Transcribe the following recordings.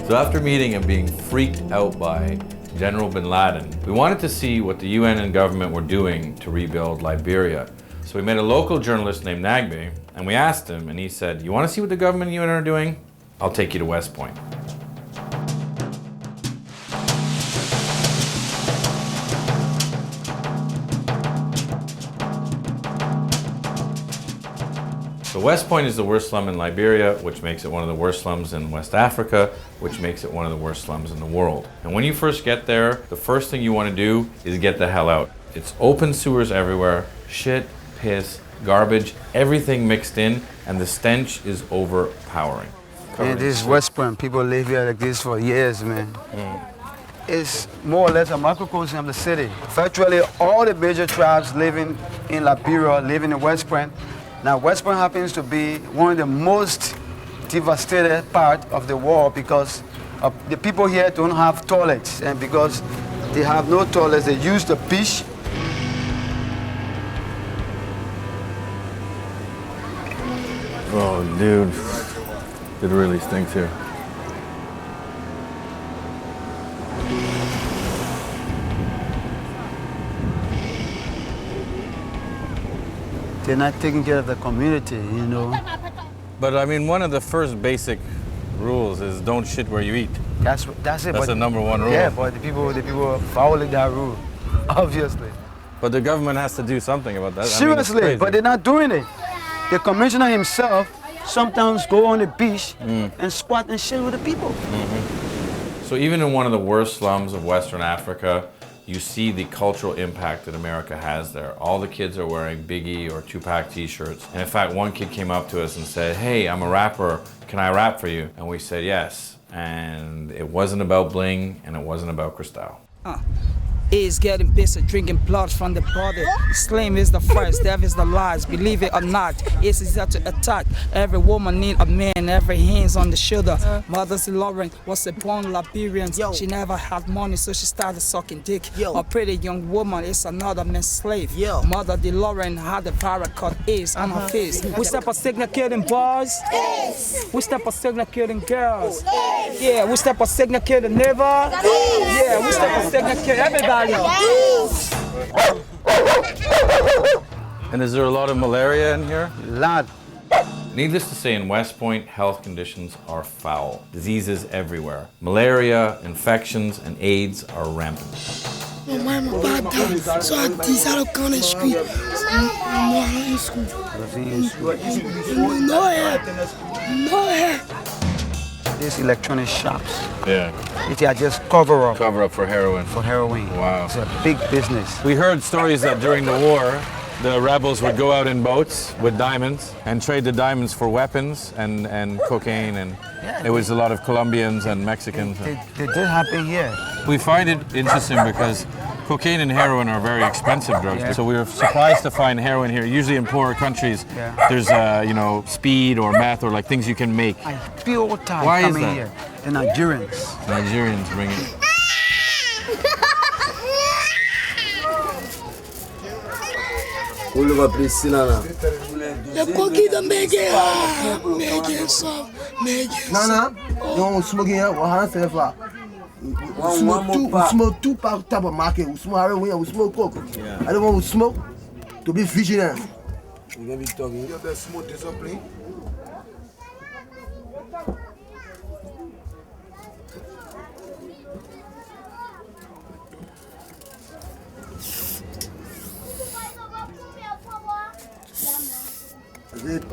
So after meeting and being freaked out by General bin Laden, we wanted to see what the UN and government were doing to rebuild Liberia. So we met a local journalist named Nagbe, and we asked him, and he said, "You want to see what the government and UN are doing? I'll take you to West Point." So West Point is the worst slum in Liberia, which makes it one of the worst slums in West Africa, which makes it one of the worst slums in the world. And when you first get there, the first thing you want to do is get the hell out. It's open sewers everywhere, shit, piss, garbage, everything mixed in, and the stench is overpowering. Man, this is West Point. People live here like this for years, man. It's more or less a microcosm of the city. Virtually all the major tribes living in Liberia live in West Point. Now, West Point happens to be one of the most devastated part of the world because the people here don't have toilets, and because they have no toilets, they use the beach. Oh, dude, it really stinks here. They're not taking care of the community, you know. But I mean, one of the first basic rules is don't shit where you eat. That's it. That's but the number one rule. Yeah, but the people are following that rule, obviously. But the government has to do something about that. Seriously, I mean, but they're not doing it. The commissioner himself sometimes go on the beach and squat and shit with the people. So even in one of the worst slums of Western Africa, you see the cultural impact that America has there. All the kids are wearing Biggie or Tupac t-shirts. And in fact, one kid came up to us and said, "Hey, I'm a rapper, can I rap for you?" And we said yes. And it wasn't about bling, and it wasn't about Cristal. Is getting busy, drinking blood from the body. Slim is the first, death is the last. Believe it or not, it's easier to attack. Every woman need a man, every hands on the shoulder. Mother's Lauren was a born Liberian. She never had money, so she started sucking dick. A pretty young woman is another man's slave. Mother DeLauren had a paracord ace on her face. We step a signal killing boys. We step a signal killing girls. Yeah, we step a signal killing neighbor. Yeah, we step a signal killing everybody. And is there a lot of malaria in here? A lot. Needless to say, in West Point, health conditions are foul. Diseases everywhere. Malaria, infections, and AIDS are rampant. These electronic shops, Yeah. they are just cover up Cover up for heroin. for heroin. Wow. It's a big business. We heard stories that during the war, the rebels would go out in boats with diamonds and trade the diamonds for weapons and cocaine, and it was a lot of Colombians and Mexicans. They did happen here. We find it interesting because cocaine and heroin are very expensive drugs. So we were surprised to find heroin here. Usually in poorer countries, there's speed or meth or like things you can make. I feel all time Why is coming that? here. The Nigerians. Nigerians bring it. Nana, you smoking here? What hands there for? We smoke two type of market. We smoke heroin, we smoke coke. I don't want to smoke to be vigilant. We're gonna be talking. You have smoke discipline.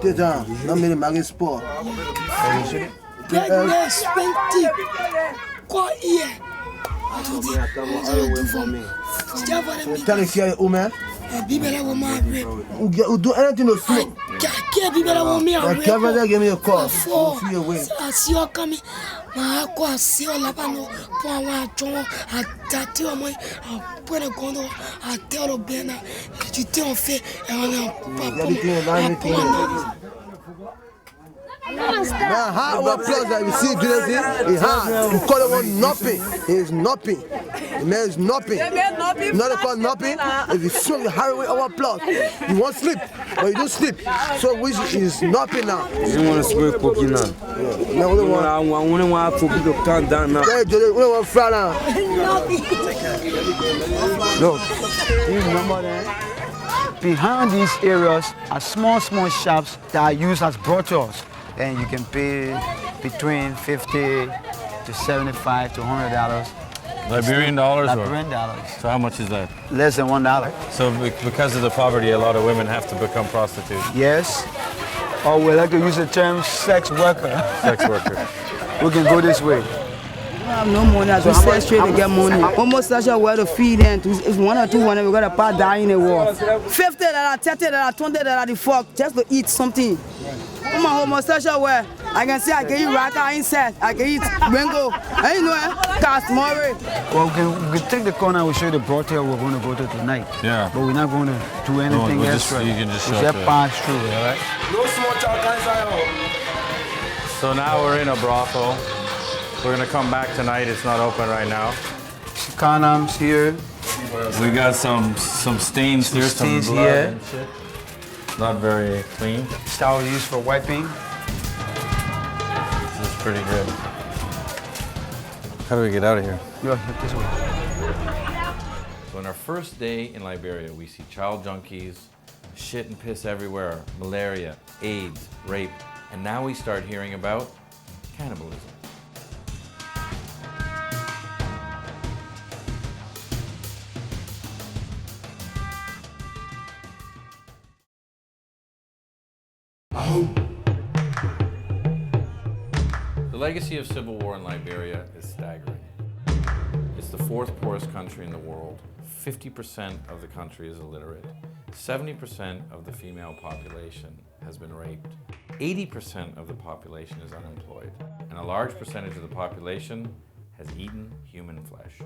Déjà, non mais les maris sport. Tarifia ou mais? Ou do anything no smoke. Kevin give me a call. See you away. Now, how our plugs that we see today, it's hard. You call it one nothing. It's nothing. The man is nothing. Not called nothing. If you smoke the heroin our plot, you won't sleep, but you don't sleep. So which is nothing now. You don't want to smoke cocaine now. Now we don't want. I only want for people to calm down now. We don't want fry now. Look, you remember that? Behind these areas are small shops that are used as brothels, and you can pay between $50 to $75 to $100. Liberian dollars? Liberian dollars. So how much is that? Less than $1. So because of the poverty, a lot of women have to become prostitutes. Yes. Or we like to use the term sex worker. Sex worker. We can go this way. We have no money, as we sell straight to get money. Almost such a way to feed them. If one or two we got a part die in the war. $50, $30, $20 the fuck just to eat something. I'm a homosexual where I can say I can eat rata insect, I can eat mango. I know cast more. Well, we can take the corner, we'll show you the brothel we're going to go to tonight. Yeah. But we're not going to do anything we'll extra. you can just we show just it. pass through, all right? No small child. So now we're in a brothel. We're gonna come back tonight. It's not open right now. Condoms here. We got some stains here, some stains blood here. and shit. Not very clean. Towel used for wiping. This is pretty good. How do we get out of here? Yeah, look this way. So on our first day in Liberia, we see child junkies, shit and piss everywhere, malaria, AIDS, rape, and now we start hearing about cannibalism. The legacy of civil war in Liberia is staggering. It's the fourth poorest country in the world. 50% of the country is illiterate. 70% of the female population has been raped. 80% of the population is unemployed. And a large percentage of the population has eaten human flesh.